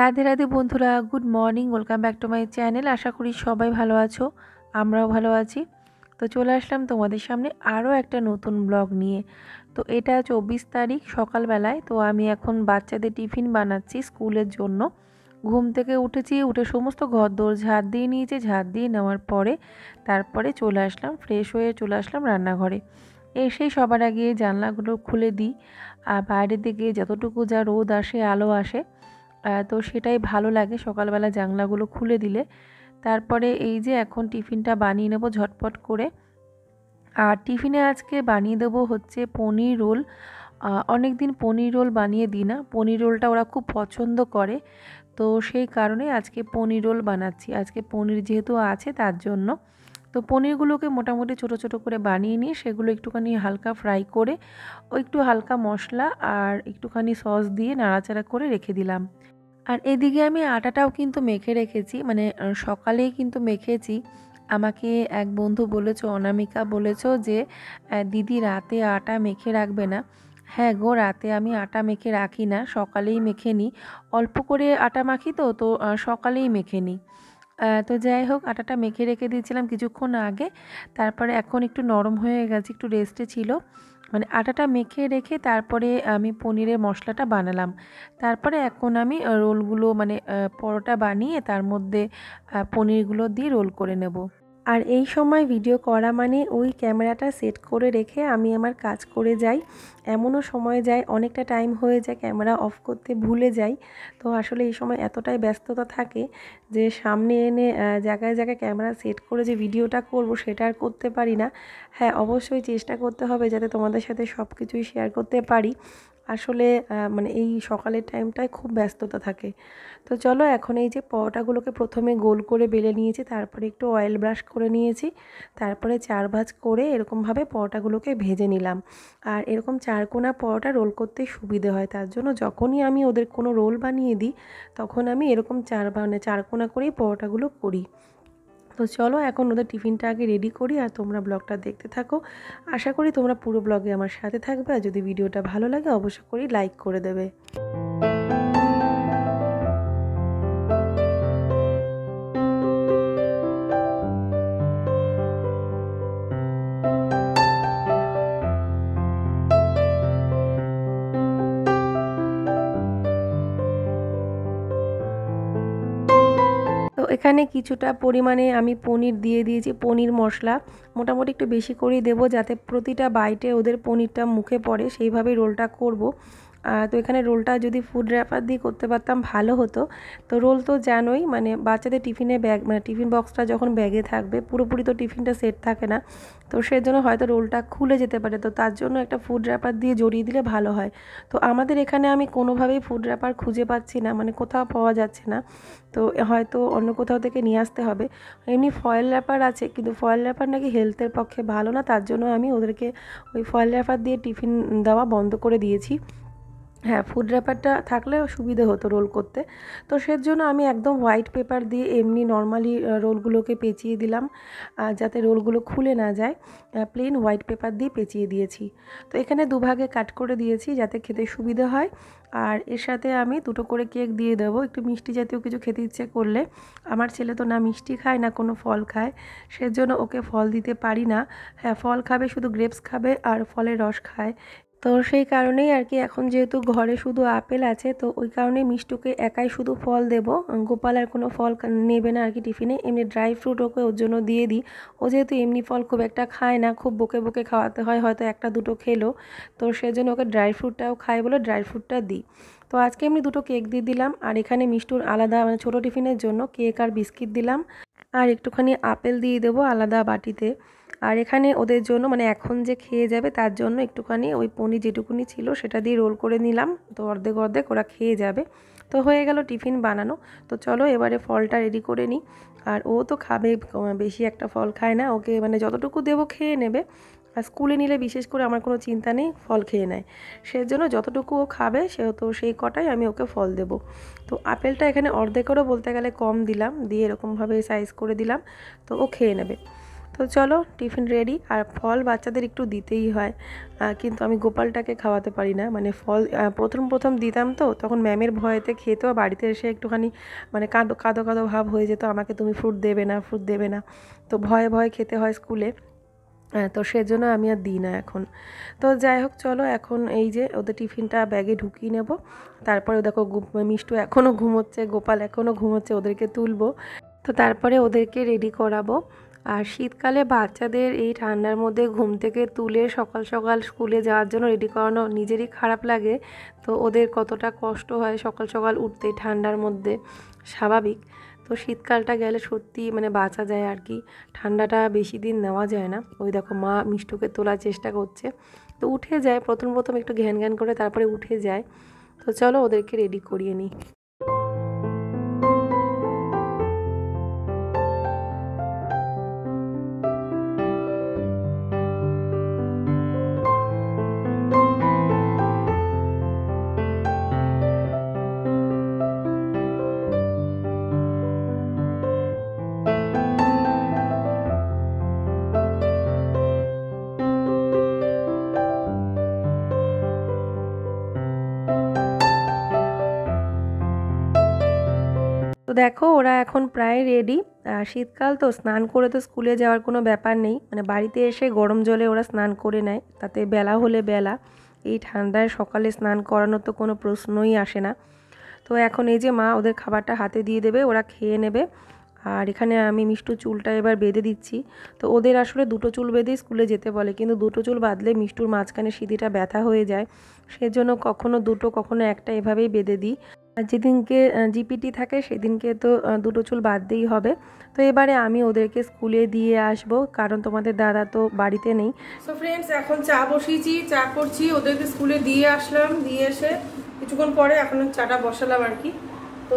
রাধে রাধে বন্ধুরা, good morning. Welcome back to my channel. আশা করি সবাই ভালো আছো, আমরাও ভালো আছি। তো চলে আসলাম তোমাদের সামনে আরও একটা নতুন ব্লগ নিয়ে। তো এটা 24 তারিখ সকালবেলায়। তো আমি এখন বাচ্চাদের টিফিন বানাচ্ছি স্কুলের জন্য। ঘুম থেকে উঠেছি, উঠে সমস্ত ঘরদোর ঝাড় দিয়ে নিয়েছি। ঝাড় দিয়ে নেওয়ার পরে তারপরে চলে আসলাম, ফ্রেশ হয়ে চলে আসলাম রান্নাঘরে। এসেই সবার আগে জানলাগুলো খুলে দিই। আর বাইরের দিকে যতটুকু যা রোদ আসে, আলো আসে, তো সেটাই ভালো লাগে সকালবেলা জানলাগুলো খুলে দিলে। তারপরে এই যে এখন টিফিনটা বানিয়ে নেব ঝটপট করে। আর টিফিনে আজকে বানিয়ে দেবো হচ্ছে পনির রোল। অনেক দিন পনির রোল বানিয়ে দিই না, পনির রোলটা ওরা খুব পছন্দ করে। তো সেই কারণে আজকে পনির রোল বানাচ্ছি। আজকে পনির যেহেতু আছে তার জন্য। তো পনিরগুলোকে মোটামুটি ছোট ছোট করে বানিয়ে নিয়ে সেগুলো একটুখানি হালকা ফ্রাই করে ও একটু হালকা মশলা আর একটুখানি সস দিয়ে নাড়াচাড়া করে রেখে দিলাম। আর এদিকে আমি আটাটাও কিন্তু মেখে রেখেছি, মানে সকালেই কিন্তু মেখেছি। আমাকে এক বন্ধু বলেছো, অনামিকা বলেছো যে দিদি রাতে আটা মেখে রাখবে না। হ্যাঁ গো, রাতে আমি আটা মেখে রাখি না, সকালেই মেখে নিই। অল্প করে আটা মাখি তো তো সকালেই মেখে নিই। তো যাই হোক, আটাটা মেখে রেখে দিয়েছিলাম কিছুক্ষণ আগে। তারপরে এখন একটু নরম হয়ে গেছে, একটু রেস্টে ছিল। মানে আটাটা মেখে রেখে তারপরে আমি পনিরের মশলাটা বানালাম। তারপরে এখন আমি রোলগুলো মানে পরোটা বানিয়ে তার মধ্যে পনিরগুলো দিয়ে রোল করে নেব। আর এই সময় ভিডিও করা মানে ওই ক্যামেরাটা সেট করে রেখে আমি আমার কাজ করে যাই। এমনও সময় যায়, অনেকটা টাইম হয়ে যায় ক্যামেরা অফ করতে ভুলে যাই। তো আসলে এই সময় এতটাই ব্যস্ততা থাকে যে সামনে এনে জায়গায় জায়গায় ক্যামেরা সেট করে যে ভিডিওটা করব সেটা আর করতে পারি না। হ্যাঁ, অবশ্যই চেষ্টা করতে হবে যাতে তোমাদের সাথে সব কিছুই শেয়ার করতে পারি। আসলে মানে এই সকালের টাইমটায় খুব ব্যস্ততা থাকে। তো চলো, এখন এই যে পরোটাগুলোকে প্রথমে গোল করে বেলে নিয়েছি, তারপরে একটু অয়েল ব্রাশ করে নিয়েছি, তারপরে চার ভাঁজ করে এরকমভাবে পরোটাগুলোকে ভেজে নিলাম। আর এরকম চারকোনা পরোটা রোল করতে সুবিধে হয়, তার জন্য যখনই আমি ওদের কোনো রোল বানিয়ে দিই তখন আমি এরকম চারকোনা করেই পরোটাগুলো করি। তো চলো এখন ওদের টিফিনটা আগে রেডি করি আর তোমরা ব্লগটা দেখতে থাকো। আশা করি তোমরা পুরো ব্লগে আমার সাথে থাকবে। আর যদি ভিডিওটা ভালো লাগে অবশ্যই করে লাইক করে দেবে। তো এখানে কিছুটা পরিমাণে আমি পনির দিয়ে দিয়েছি, পনির মশলা মোটামুটি একটু বেশি করেই দেবো যাতে প্রতিটা বাইটে ওদের পনিরটা মুখে পড়ে, সেইভাবেই রোলটা করব। তো এখানে রোলটা যদি ফুড র্যাপার দিয়ে করতে পারতাম ভালো হতো। তো রোল তো জানোই, মানে বাচ্চাদের টিফিনে ব্যাগ, মানে টিফিন বক্সটা যখন ব্যাগে থাকবে পুরোপুরি তো টিফিনটা সেট থাকে না। তো সেজন্য হয়তো রোলটা খুলে যেতে পারে, তো তার জন্য একটা ফুড র্যাপার দিয়ে জড়িয়ে দিলে ভালো হয়। তো আমাদের এখানে আমি কোনোভাবেই ফুড র্যাপার খুঁজে পাচ্ছি না, মানে কোথাও পাওয়া যাচ্ছে না। তো হয়তো অন্য কোথাও থেকে নিয়ে আসতে হবে। এমনি ফয়েল র্যাপার আছে, কিন্তু ফয়েল র্যাপার নাকি হেলথের পক্ষে ভালো না, তার জন্য আমি ওদেরকে ওই ফয়েল র্যাপার দিয়ে টিফিন দেওয়া বন্ধ করে দিয়েছি। হ্যাঁ, ফুড র্যাপারটা থাকলেও সুবিধে হতো রোল করতে। তো সেজন্য আমি একদম হোয়াইট পেপার দিয়ে এমনি নর্মালি রোলগুলোকে পেঁচিয়ে দিলাম, যাতে রোলগুলো খুলে না যায়। প্লেন হোয়াইট পেপার দিয়ে পেঁচিয়ে দিয়েছি। তো এখানে দুভাগে কাট করে দিয়েছি যাতে খেতে সুবিধে হয়। আর এর সাথে আমি দুটো করে কেক দিয়ে দেবো, একটু মিষ্টি জাতীয় কিছু খেতে ইচ্ছে করলে। আমার ছেলে তো না মিষ্টি খায় না কোনো ফল খায়, সেজন্য ওকে ফল দিতে পারি না। হ্যাঁ, ফল খাবে, শুধু গ্রেপস খাবে আর ফলের রস খায়। তো সেই কারণেই আর কি, এখন যেহেতু ঘরে শুধু আপেল আছে তো ওই কারণে মিষ্টুকে একাই শুধু ফল দেব। গোপাল আর কোনো ফল নেবে না আর কি টিফিনে। এমনি ড্রাই ফ্রুট ওকে ওর জন্য দিয়ে দিই। ও যেহেতু এমনি ফল খুব একটা খায় না, খুব বকে বকে খাওয়াতে হয়, হয়তো একটা দুটো খেলো। তো সেজন্য ওকে ড্রাই ফ্রুটটাও খায় বলে ড্রাই ফ্রুটটা দিই। তো আজকে এমনি দুটো কেক দিয়ে দিলাম। আর এখানে মিষ্টুর আলাদা, মানে ছোটো টিফিনের জন্য কেক আর বিস্কিট দিলাম। আর একটুখানি আপেল দিয়ে দেবো আলাদা বাটিতে। আর এখানে ওদের জন্য, মানে এখন যে খেয়ে যাবে তার জন্য একটুখানি ওই পনির যেটুকুনি ছিল সেটা দিয়ে রোল করে নিলাম। তো অর্ধেক অর্ধেক ওরা খেয়ে যাবে। তো হয়ে গেল টিফিন বানানো। তো চলো এবারে ফলটা রেডি করে নিই। আর ও তো খাবে, বেশি একটা ফল খায় না, ওকে মানে যতটুকু দেবো খেয়ে নেবে। আর স্কুলে নিলে বিশেষ করে আমার কোনো চিন্তা নেই, ফল খেয়ে নেয়। সেজন্য যতটুকু ও খাবে সেহেতু সেই কটাই আমি ওকে ফল দেবো। তো আপেলটা এখানে অর্ধেকেরও বলতে গেলে কম দিলাম, দিয়ে এরকমভাবে সাইজ করে দিলাম। তো ও খেয়ে নেবে। তো চলো টিফিন রেডি। আর ফল বাচ্চাদের একটু দিতেই হয়, কিন্তু আমি গোপালটাকে খাওয়াতে পারি না। মানে ফল প্রথম প্রথম দিতাম, তো তখন ম্যামের ভয়েতে খেতো, বাড়িতে এসে একটুখানি মানে কাঁদো কাঁদো কাঁদো ভাব হয়ে যেত, আমাকে তুমি ফ্রুট দেবে না, ফ্রুট দেবে না। তো ভয়ে ভয়ে খেতে হয় স্কুলে, তো সেজন্য আমি আর দিই না এখন। তো যাই হোক চলো, এখন এই যে ওদের টিফিনটা ব্যাগে ঢুকিয়ে নেব। তারপরে দেখো মিষ্টু এখনও ঘুমোচ্ছে, গোপাল এখনও ঘুমোচ্ছে, ওদেরকে তুলবো। তো তারপরে ওদেরকে রেডি করাবো। আর শীতকালে বাচ্চাদের এই ঠান্ডার মধ্যে ঘুম থেকে তুলে সকাল সকাল স্কুলে যাওয়ার জন্য রেডি করানো নিজেরই খারাপ লাগে। তো ওদের কতটা কষ্ট হয় সকাল সকাল উঠতে ঠান্ডার মধ্যে, স্বাভাবিক। তো শীতকালটা গেলে সত্যি মানে বাঁচা যায় আর কি, ঠান্ডাটা বেশি দিন নেওয়া যায় না। ওই দেখো মা মিষ্টুকে তোলার চেষ্টা করছে, তো উঠে যায় প্রথম প্রথম একটু ঘ্যান ঘ্যান করে, তারপরে উঠে যায়। তো চলো ওদেরকে রেডি করিয়ে নিই। তো দেখো ওরা এখন প্রায় রেডি। শীতকাল তো স্নান করে তো স্কুলে যাওয়ার কোনো ব্যাপার নেই, মানে বাড়িতে এসে গরম জলে ওরা স্নান করে নেয়, তাতে বেলা হলে বেলা। এই ঠান্ডায় সকালে স্নান করানোর তো কোনো প্রশ্নই আসে না। তো এখন এই যে মা ওদের খাবারটা হাতে দিয়ে দেবে, ওরা খেয়ে নেবে। আর এখানে আমি মিষ্টু চুলটা এবার বেঁধে দিচ্ছি। তো ওদের আসলে দুটো চুল বেঁধেই স্কুলে যেতে বলে, কিন্তু দুটো চুল বাঁধলে মিষ্টুর মাঝখানে সিঁথিটা ব্যথা হয়ে যায়, সেজন্য কখনো দুটো কখনো একটা এভাবেই বেঁধে দিই। আর যেদিনকে জিপিটি থাকে সেদিনকে তো দুটো চুল বাঁধতেই হবে। তো এবারে আমি ওদেরকে স্কুলে দিয়ে আসবো, কারণ তোমাদের দাদা তো বাড়িতে নেই। সো ফ্রেন্ডস, এখন চা বসিয়েছি, চা করছি, ওদেরকে স্কুলে দিয়ে আসলাম, দিয়ে এসে কিছুক্ষণ পরে এখন চাটা বসালাম আর কি। তো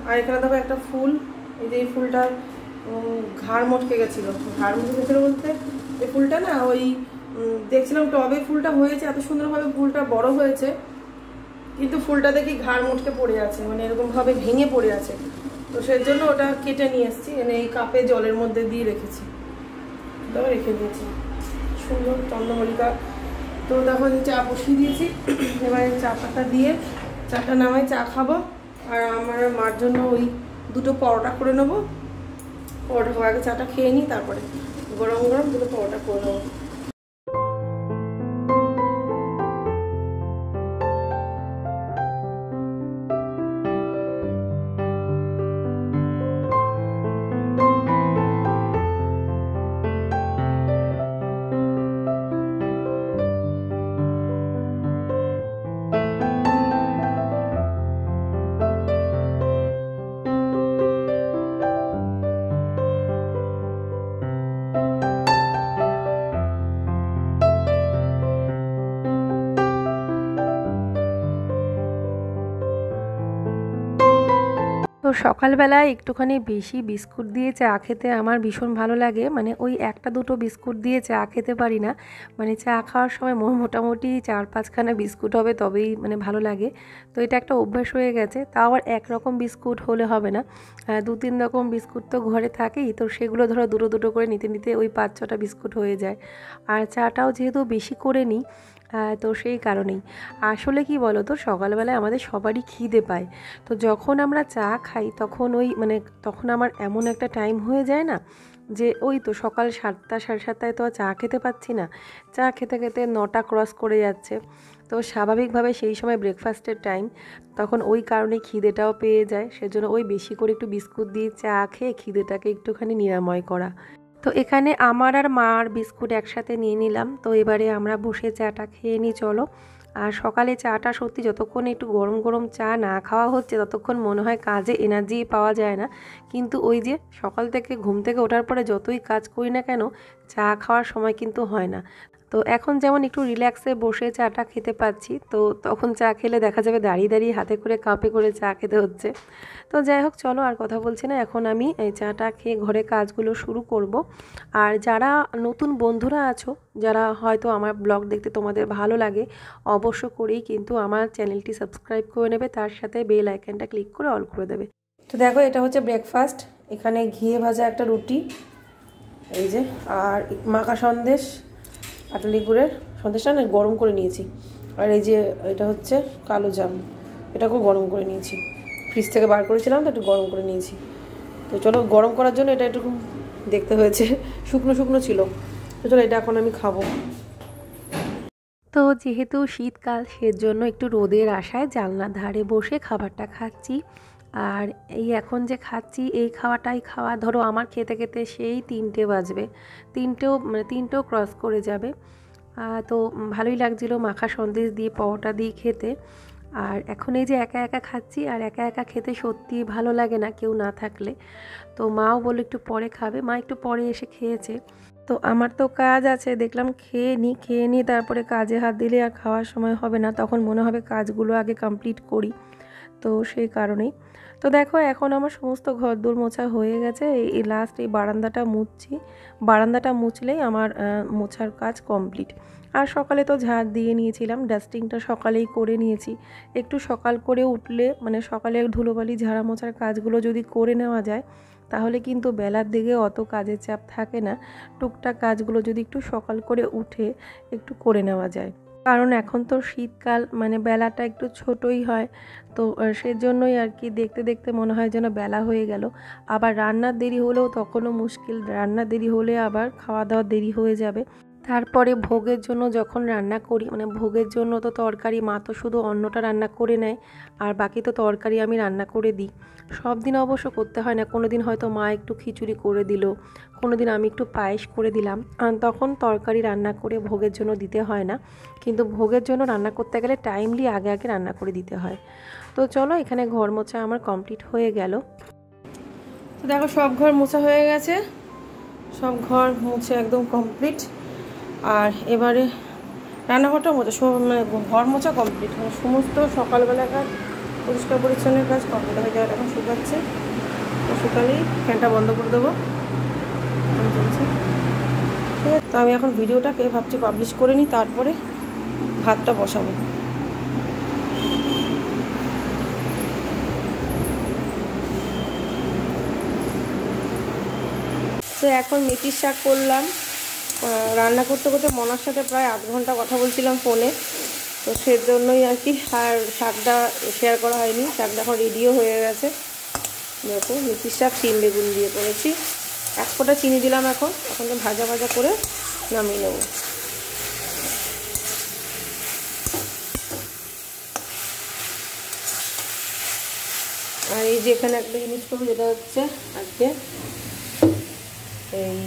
আর এখানে দেখো একটা ফুল, এই যে এই ফুলটা ঘাড় মটকে গেছিলো। ঘাড় মটকে গেছিলো বলতে এই ফুলটা না ওই দেখছিলাম টবে ফুলটা হয়েছে, এত সুন্দরভাবে ফুলটা বড় হয়েছে, কিন্তু ফুলটা দেখি ঘাড় মটকে পড়ে আছে, মানে এরকমভাবে ভেঙে পড়ে আছে। তো সেই জন্য ওটা কেটে নিয়ে এসেছি, মানে এই কাপে জলের মধ্যে দিয়ে রেখেছি, তারপর রেখে দিয়েছি। সুন্দর চন্দ্রমল্লিকা। তো দেখো চা বসিয়ে দিয়েছি, এবারে চা পাতা দিয়ে চাটা নামাই, চা খাবো। আর আমার মার জন্য ওই দুটো পরোটা করে নেবো। পরোটা খাবো, আগে চাটা খেয়ে নিই, তারপরে গরম গরম দুটো পরোটা করে নেবো। তো সকালবেলায় একটুখানি বেশি বিস্কুট দিয়ে চা খেতে আমার ভীষণ ভালো লাগে, মানে ওই একটা দুটো বিস্কুট দিয়ে চা খেতে পারি না। মানে চা খাওয়ার সময় মোটামুটি 4-5খানা বিস্কুট হবে, তবেই মানে ভালো লাগে। তো এটা একটা অভ্যাস হয়ে গেছে। তাও আবার একরকম বিস্কুট হলে হবে না, 2-3 রকম বিস্কুট তো ঘরে থাকেই, তো সেগুলো ধরো দুটো দুটো করে নিতে নিতে ওই 5-6টা বিস্কুট হয়ে যায়। আর চাটাও যেহেতু বেশি করে নিই, তো সেই কারণেই। আসলে কি বলো তো, সকালবেলায় আমাদের সবারই খিদে পায়। তো যখন আমরা চা খাই তখন ওই মানে তখন আমার এমন একটা টাইম হয়ে যায় না, যে ওই তো সকাল 7টা 7:30টায় তো আর চা খেতে পাচ্ছি না, চা খেতে খেতে 9টা ক্রস করে যাচ্ছে। তো স্বাভাবিকভাবে সেই সময় ব্রেকফাস্টের টাইম, তখন ওই কারণে খিদেটাও পেয়ে যায়, সেজন্য ওই বেশি করে একটু বিস্কুট দিয়ে চা খেয়ে খিদেটাকে একটুখানি নিরাময় করা। তো এখানে আমার আর মার বিস্কুট একসাথে নিয়ে নিলাম। তো এবারে আমরা বসে চাটা খেয়ে নিই চলো। আর সকালে চাটা সত্যি যতক্ষণ একটু গরম গরম চা না খাওয়া হচ্ছে ততক্ষণ মনে হয় কাজে এনার্জি পাওয়া যায় না, কিন্তু ওই যে সকাল থেকে ঘুম থেকে ওঠার পরে যতই কাজ করি না কেন, চা খাওয়ার সময় কিন্তু হয় না। তো এখন যেমন একটু রিল্যাক্সে বসে চাটা খেতে পাচ্ছি, তো তখন চা খেলে দেখা যাবে দাঁড়িয়ে দাঁড়িয়ে হাতে করে কাপে করে চা খেতে হচ্ছে। তো যাই হোক চলো আর কথা বলছি না, এখন আমি এই চাটা খেয়ে ঘরে কাজগুলো শুরু করব। আর যারা নতুন বন্ধুরা আছো, যারা হয়তো আমার ব্লগ দেখতে তোমাদের ভালো লাগে, অবশ্য করেই কিন্তু আমার চ্যানেলটি সাবস্ক্রাইব করে নেবে, তার সাথে বেল আইকনটা ক্লিক করে অল করে দেবে। তো দেখো এটা হচ্ছে ব্রেকফাস্ট, এখানে ঘিয়ে ভাজা একটা রুটি, এই যে, আর মাখা সন্দেশ আটালি গুড়ের সন্দেশটা না গরম করে নিয়েছি। আর এই যে এটা হচ্ছে কালো জাম, এটাকেও গরম করে নিয়েছি, ফ্রিজ থেকে বার করেছিলাম তো একটু গরম করে নিয়েছি। তো চলো, গরম করার জন্য এটা একটু দেখতে হয়েছে, শুকনো শুকনো ছিল। তো চলো, এটা এখন আমি খাবো। তো যেহেতু শীতকাল, সেজন্য একটু রোদের আশায় জানলার ধারে বসে খাবারটা খাচ্ছি। আর এই এখন যে খাচ্ছি, এই খাওয়া ধরো আমার খেতে খেতে সেই 3টে বাজবে, 3টেও ক্রস করে যাবে। তো ভালোই লাগছিলো মাখা সন্দেশ দিয়ে পরোটা দিয়ে খেতে। আর এখন এই যে একা একা খাচ্ছি, আর একা একা খেতে সত্যি ভালো লাগে না কেউ না থাকলে। তো মাও বললো একটু পরে খাবে, মা একটু পরে এসে খেয়েছে। তো আমার তো কাজ আছে, দেখলাম খেয়ে নিই তারপরে কাজে হাত দিলে আর খাওয়ার সময় হবে না, তখন মনে হবে কাজগুলো আগে কমপ্লিট করি। তো সেই কারণেই তো দেখো, এখন আমার সমস্ত ঘরদোর মোছা হয়ে গেছে। এই লাস্ট এই বারান্দাটা মুছলেই আমার মোছার কাজ কমপ্লিট। আর সকালে তো ঝাড় দিয়ে নিয়েছিলাম, ডাস্টিংটা সকালেই করে নিয়েছি। একটু সকাল করে উঠলে, মানে সকালে ধুলোবালি ঝাড়া মোছার কাজগুলো যদি করে নেওয়া যায়, তাহলে কিন্তু বেলার দিকে অত কাজের চাপ থাকে না। টুকটাক কাজগুলো যদি একটু সকাল করে উঠে একটু করে নেওয়া যায়, কারণ এখন তো শীতকাল, মানে বেলাটা একটু ছোটই হয়। তো সেজন্যই আর কি দেখতে দেখতে মনে হয় যেন বেলা হয়ে গেল। আবার রান্নার দেরি হলেও তখনও মুশকিল, রান্নার দেরি হলে আবার খাওয়া দাওয়ার দেরি হয়ে যাবে। তারপরে ভোগের জন্য যখন রান্না করি, মানে ভোগের জন্য তো তরকারি, মা তো শুধু অন্নটা রান্না করে নেয়, আর বাকি তো তরকারি আমি রান্না করে দিই। সব দিন অবশ্য করতে হয় না, কোনো দিন হয়তো মা একটু খিচুড়ি করে দিল, কোনো দিন আমি একটু পায়েস করে দিলাম, তখন তরকারি রান্না করে ভোগের জন্য দিতে হয় না। কিন্তু ভোগের জন্য রান্না করতে গেলে টাইমলি আগে আগে রান্না করে দিতে হয়। তো চলো, এখানে ঘর মোছা আমার কমপ্লিট হয়ে গেল। তো দেখো, সব ঘর মোছা হয়ে গেছে, সব ঘর মুছে একদম কমপ্লিট। আর এবারে রান্নাঘরটা মোছা, সব মানে ঘর মোছা কমপ্লিট, মানে সমস্ত সকালবেলা কাজ, পরিষ্কার পরিচ্ছন্নের কাজ কমপ্লিট হয়ে যাওয়ার এখন শুকাচ্ছে। তো শুকালেই ফ্যানটা বন্ধ করে দেবো। চলছে, ঠিক আছে। তো আমি এখন ভিডিওটাকে ভাবছি পাবলিশ করে নিই, তারপরে ভাতটা বসাবো। তো এখন মেথির শাক করলাম। রান্না করতে করতে মনার সাথে প্রায় 8 ঘন্টা কথা বলছিলাম ফোনে, তো সেজন্যই আর কি আর শাকটা শেয়ার করা হয়নি। শাকটা এখন রেডিও হয়ে গেছে। দেখো, মেথির শাক শিম বেগুন দিয়ে করেছি। 1 ফোঁটা চিনি দিলাম। এখন ভাজা ভাজা করে নামিয়ে নেব। আর এই যে এখানে একটা জিনিস করবো, যেটা হচ্ছে আজকে এই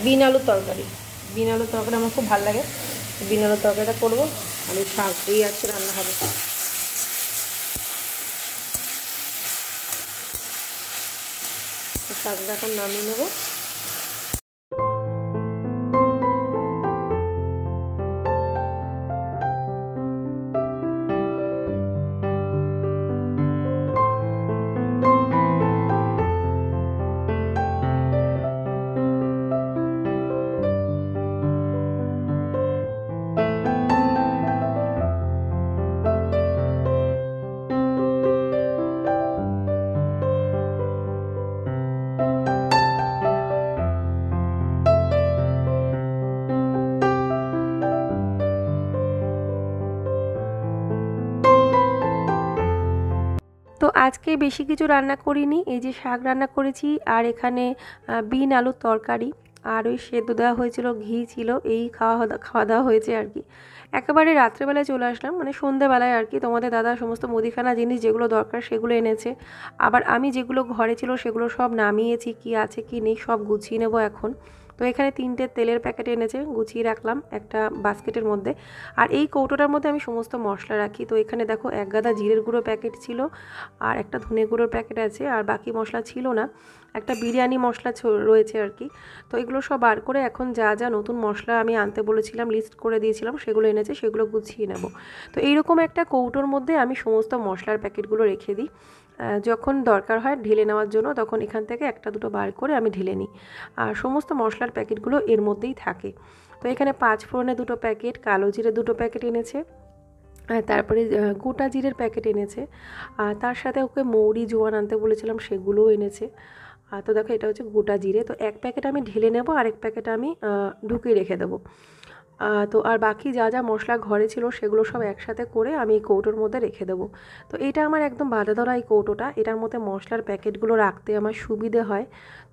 বিন আলুর তরকারি। বিন আলুর তরকারি আমার খুব ভালো লাগে, বিন আলুর তরকারিটা করবো। আর এই শাক এই আজকে রান্না হবে। শাকটা এখন নামিয়ে নেবো। তো আজকে বেশি কিছু রান্না করিনি, এই যে শাক রান্না করেছি, আর এখানে বিন আলুর তরকারি, আর ওই সেদ্ধ দেওয়া হয়েছিল, ঘি ছিল, এই খাওয়া দাওয়া হয়েছে আর কি। একেবারে রাত্রেবেলায় চলে আসলাম, মানে সন্ধেবেলায় আর কি। তোমাদের দাদা সমস্ত মুদিখানা জিনিস যেগুলো দরকার সেগুলো এনেছে, আবার আমি যেগুলো ঘরে ছিল সেগুলো সব নামিয়েছি, কি আছে কি নেই সব গুছিয়ে নেব এখন। তো এখানে 3টে তেলের প্যাকেট এনেছে, গুছিয়ে রাখলাম একটা বাস্কেটের মধ্যে। আর এই কৌটোটার মধ্যে আমি সমস্ত মশলা রাখি। তো এখানে দেখো, 1 গাদা জিরের গুঁড়ো প্যাকেট ছিল, আর একটা ধনে গুঁড়োর প্যাকেট আছে, আর বাকি মশলা ছিল না। একটা বিরিয়ানি মশলা রয়েছে আর কি। তো এগুলো সব বার করে এখন যা যা নতুন মশলা আমি আনতে বলেছিলাম, লিস্ট করে দিয়েছিলাম, সেগুলো এনেছে, সেগুলো গুছিয়ে নেব। তো এইরকম একটা কৌটোর মধ্যে আমি সমস্ত মশলার প্যাকেটগুলো রেখে দিই। যখন দরকার হয় ঢেলে নেওয়ার জন্য, তখন এখান থেকে একটা দুটো বার করে আমি ঢেলে নিই। আর সমস্ত মশলার প্যাকেটগুলো এর মধ্যেই থাকে। তো এখানে 5 ফোড়নের 2টো প্যাকেট, কালো জিরে 2টো প্যাকেট এনেছে, তারপরে গোটা জিরের প্যাকেট এনেছে, আর তার সাথে ওকে মৌরি জোয়ান আনতে বলেছিলাম, সেগুলোও এনেছে। তো দেখো এটা হচ্ছে গোটা জিরে। তো এক প্যাকেট আমি ঢেলে নেব, আরেক প্যাকেট আমি ঢুকিয়ে রেখে দেবো। তো আর বাকি যা যা মশলা ঘরে ছিল সেগুলো সব একসাথে করে আমি এই কৌটোর মধ্যে রেখে দেবো। তো এটা আমার একদম বাঁধা ধরা এই কৌটোটা, এটার মধ্যে মশলার প্যাকেটগুলো রাখতে আমার সুবিধে হয়।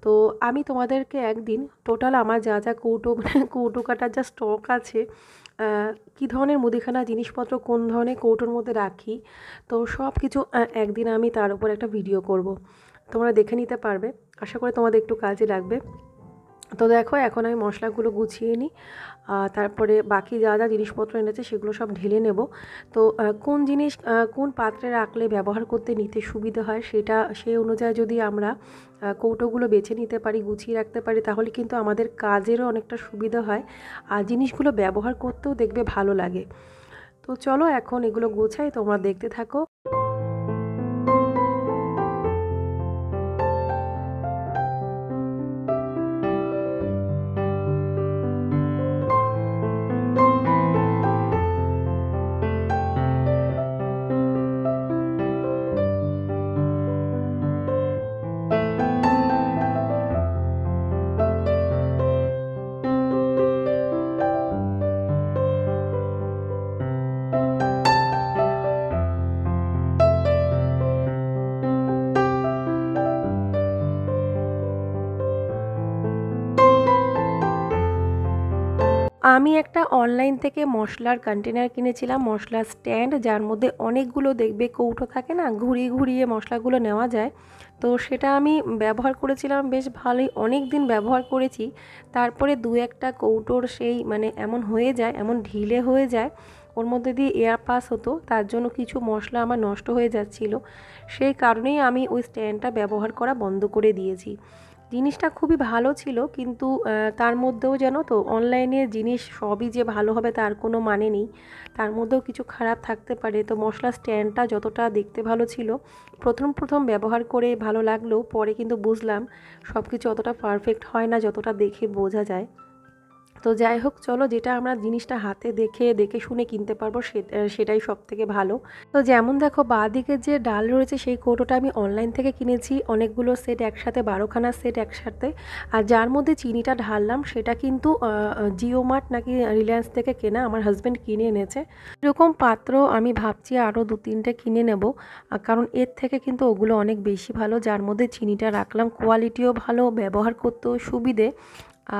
তো আমি তোমাদেরকে একদিন টোটাল আমার যা যা কৌটো কৌটো কাটার যা স্টক আছে, কী ধরনের মুদিখানা জিনিসপত্র কোন ধরনের কৌটোর মধ্যে রাখি, তো সব কিছু একদিন আমি তার উপর একটা ভিডিও করব, তোমরা দেখে নিতে পারবে। আশা করি তোমাদের একটু কাজে লাগবে। তো দেখো এখন আমি মশলাগুলো গুছিয়ে নিই, তারপরে বাকি যা যা জিনিসপত্র এনেছে সেগুলো সব ঢেলে নেব। তো কোন জিনিস কোন পাত্রে রাখলে ব্যবহার করতে নিতে সুবিধা হয় সেটা সেই অনুযায়ী যদি আমরা কৌটোগুলো বেছে নিতে পারি, গুছিয়ে রাখতে পারি, তাহলে কিন্তু আমাদের কাজেরও অনেকটা সুবিধা হয় আর জিনিসগুলো ব্যবহার করতেও দেখবে ভালো লাগে। তো চলো এখন এগুলো গোছাই, তোমরা দেখতে থাকো। আমি একটা অনলাইন থেকে মশলার কন্টেনার কিনেছিলাম, মশলার স্ট্যান্ড, যার মধ্যে অনেকগুলো দেখবে কৌটো থাকে না, ঘুরিয়ে ঘুরিয়ে মশলাগুলো নেওয়া যায়। তো সেটা আমি ব্যবহার করেছিলাম, বেশ ভালোই অনেক দিন ব্যবহার করেছি। তারপরে দু একটা কৌটোর সেই মানে এমন হয়ে যায়, এমন ঢিলে হয়ে যায়, ওর মধ্যে দিয়ে এয়ার পাস হতো, তার জন্য কিছু মশলা আমার নষ্ট হয়ে যাচ্ছিল। সেই কারণেই আমি ওই স্ট্যান্ডটা ব্যবহার করা বন্ধ করে দিয়েছি। জিনিসটা খুবই ভালো ছিল, কিন্তু তার মধ্যেও জানো তো অনলাইনের জিনিস সবই যে ভালো হবে তার কোনো মানে নেই, তার মধ্যেও কিছু খারাপ থাকতে পারে। তো মশলা স্ট্যান্ডটা যতটা দেখতে ভালো ছিল, প্রথম প্রথম ব্যবহার করে ভালো লাগলেও পরে কিন্তু বুঝলাম সব কিছু অতটা পারফেক্ট হয় না যতটা দেখে বোঝা যায়। তো যাই হোক, চলো যেটা আমরা জিনিসটা হাতে দেখে দেখে শুনে কিনতে পারবো সেটাই সব থেকে ভালো। তো যেমন দেখো বাঁদিকে যে ডাল রয়েছে সেই কৌটোটা আমি অনলাইন থেকে কিনেছি, অনেকগুলো সেট একসাথে, 12খানা সেট একসাথে। আর যার মধ্যে চিনিটা ঢাললাম সেটা কিন্তু জিও মার্ট নাকি রিলায়েন্স থেকে কেনা, আমার হাজব্যান্ড কিনে এনেছে। এরকম পাত্র আমি ভাবছি আরও 2-3টে কিনে নেব, কারণ এর থেকে কিন্তু ওগুলো অনেক বেশি ভালো। যার মধ্যে চিনিটা রাখলাম, কোয়ালিটিও ভালো, ব্যবহার করতেও সুবিধে।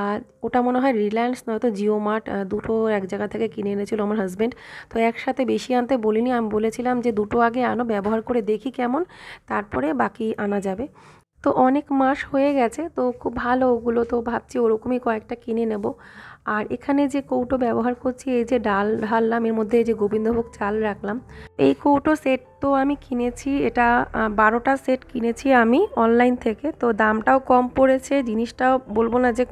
আর ওটা মনে হয় রিলায়েন্স নয়তো জিও মার্ট, দুটো এক জায়গা থেকে কিনে এনেছিল আমার হাজব্যান্ড। তো একসাথে বেশি আনতে বলিনি, আমি বলেছিলাম যে দুটো আগে আনো, ব্যবহার করে দেখি কেমন, তারপরে বাকি আনা যাবে। তো অনেক মাস হয়ে গেছে, তো খুব ভালো ওগুলো, তো ভাবছি ওরকমই কয়েকটা কিনে নেব। আর এখানে যে কৌটো ব্যবহার করছি, এই যে ডাল ঢাললাম, এর মধ্যে এই যে গোবিন্দভোগ চাল রাখলাম, এই কৌটো সেট তো আমি কিনেছি, এটা 12টা সেট কিনেছি আমি অনলাইন থেকে। তো দামটাও কম পড়েছে, জিনিসটাও বলবো না যে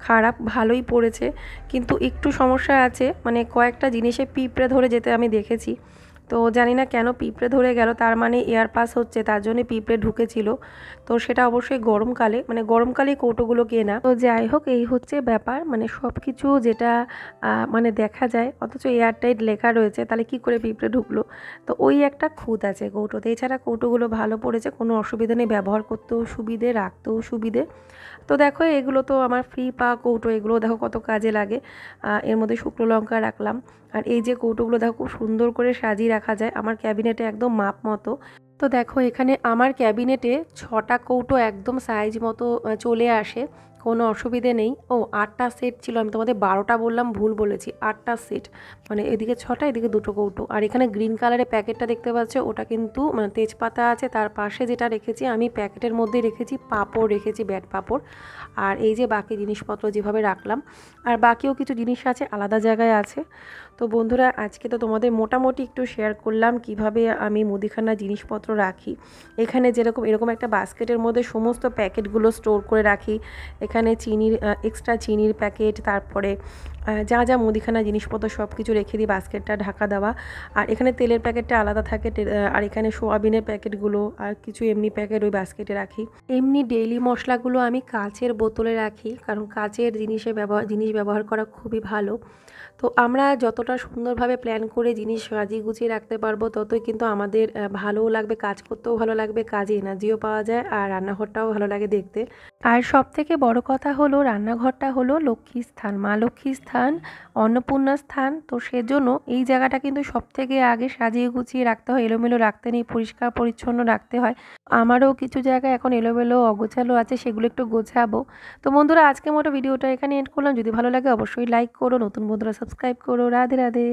খারাপ, ভালোই পড়েছে। কিন্তু একটু সমস্যা আছে, মানে কয়েকটা জিনিসে পিঁপড়ে ধরে যেতে আমি দেখেছি। তো জানি না কেন পিঁপড়ে ধরে গেল, তার মানে এয়ার পাস হচ্ছে, তার জন্য পিঁপড়ে ঢুকেছিল। তো সেটা অবশ্যই গরমকালে, মানে গরমকালেই কৌটোগুলো কেনা। তো যাই হোক, এই হচ্ছে ব্যাপার, মানে সব কিছু যেটা মানে দেখা যায় অথচ এয়ারটাইট লেখা রয়েছে, তাহলে কি করে পিঁপড়ে ঢুকলো। তো ওই একটা খুঁত আছে কৌটোতে, এছাড়া কৌটোগুলো ভালো পড়েছে, কোনো অসুবিধা নেই, ব্যবহার করতেও সুবিধে, রাখতেও সুবিধে। তো দেখো এগুলো তো আমার ফ্রি পাওয়া কৌটো, এগুলো দেখো কত কাজে লাগে। এর মধ্যে শুকনো লঙ্কা রাখলাম। আর এই যে কৌটোগুলো দেখো খুব সুন্দর করে সাজিয়ে রাখা যায়, আমার ক্যাবিনেটে একদম মাপ মতো। তো দেখো এখানে আমার ক্যাবিনেটে 6টা কৌটো একদম সাইজ মতো চলে আসে, কোনো অসুবিধে নেই। ও 8টা সেট ছিল, আমি তোমাদের 12টা বললাম, ভুল বলেছি, 8টা সেট, মানে এদিকে 6টা এদিকে 2টো কৌটো। আর এখানে গ্রিন কালারের প্যাকেটটা দেখতে পাচ্ছ, ওটা কিন্তু মানে তেজপাতা আছে, তার পাশে যেটা রেখেছি আমি প্যাকেটের মধ্যে রেখেছি পাঁপড়, রেখেছি ব্যাট পাঁপড়। আর এই যে বাকি জিনিসপত্র যেভাবে রাখলাম, আর বাকিও কিছু জিনিস আছে আলাদা জায়গায় আছে। তো বন্ধুরা আজকে তো তোমাদের মোটামুটি একটু শেয়ার করলাম কিভাবে আমি মুদিখানা জিনিসপত্র রাখি। এখানে যেরকম এরকম একটা বাস্কেটের মধ্যে সমস্ত প্যাকেটগুলো স্টোর করে রাখি, এখানে চিনির এক্সট্রা চিনির প্যাকেট, তারপরে যা যা মুদিখানা জিনিসপত্র সব কিছু রেখে দিই, বাস্কেটটা ঢাকা দেওয়া। আর এখানে তেলের প্যাকেটটা আলাদা থাকে, আর এখানে সোয়াবিনের প্যাকেটগুলো আর কিছু এমনি প্যাকেট ওই বাস্কেটে রাখি। এমনি ডেইলি মশলাগুলো আমি কাচের বোতলে রাখি, কারণ কাচের জিনিস ব্যবহার করা খুবই ভালো। তো আমরা যতটা সুন্দরভাবে প্ল্যান করে জিনিস সাজিয়ে গুছিয়ে রাখতে পারবো, ততই কিন্তু আমাদের ভালোও লাগবে, কাজ করতেও ভালো লাগবে, কাজে এনার্জিও পাওয়া যায়, আর রান্নাঘরটাও ভালো লাগে দেখতে। আর সবথেকে বড় কথা হলো, রান্নাঘরটা হলো লক্ষ্মীর স্থান, মা লক্ষ্মীর স্থান, অন্নপূর্ণার স্থান। তো সেজন্য এই জায়গাটা কিন্তু সবথেকে আগে সাজিয়ে গুছিয়ে রাখতে হয়, এলোমেলো রাখতে নেই, পরিষ্কার পরিচ্ছন্ন রাখতে হয়। আমারও কিছু জায়গা এখন এলোমেলো অগোছালো আছে, সেগুলো একটু গোছাবো। তো বন্ধুরা, আজকের মতো ভিডিওটা এখানে এন্ড করলাম। যদি ভালো লাগে অবশ্যই লাইক করো, নতুন বন্ধুরা সাবস্ক্রাইব করো। রাধে রাধে।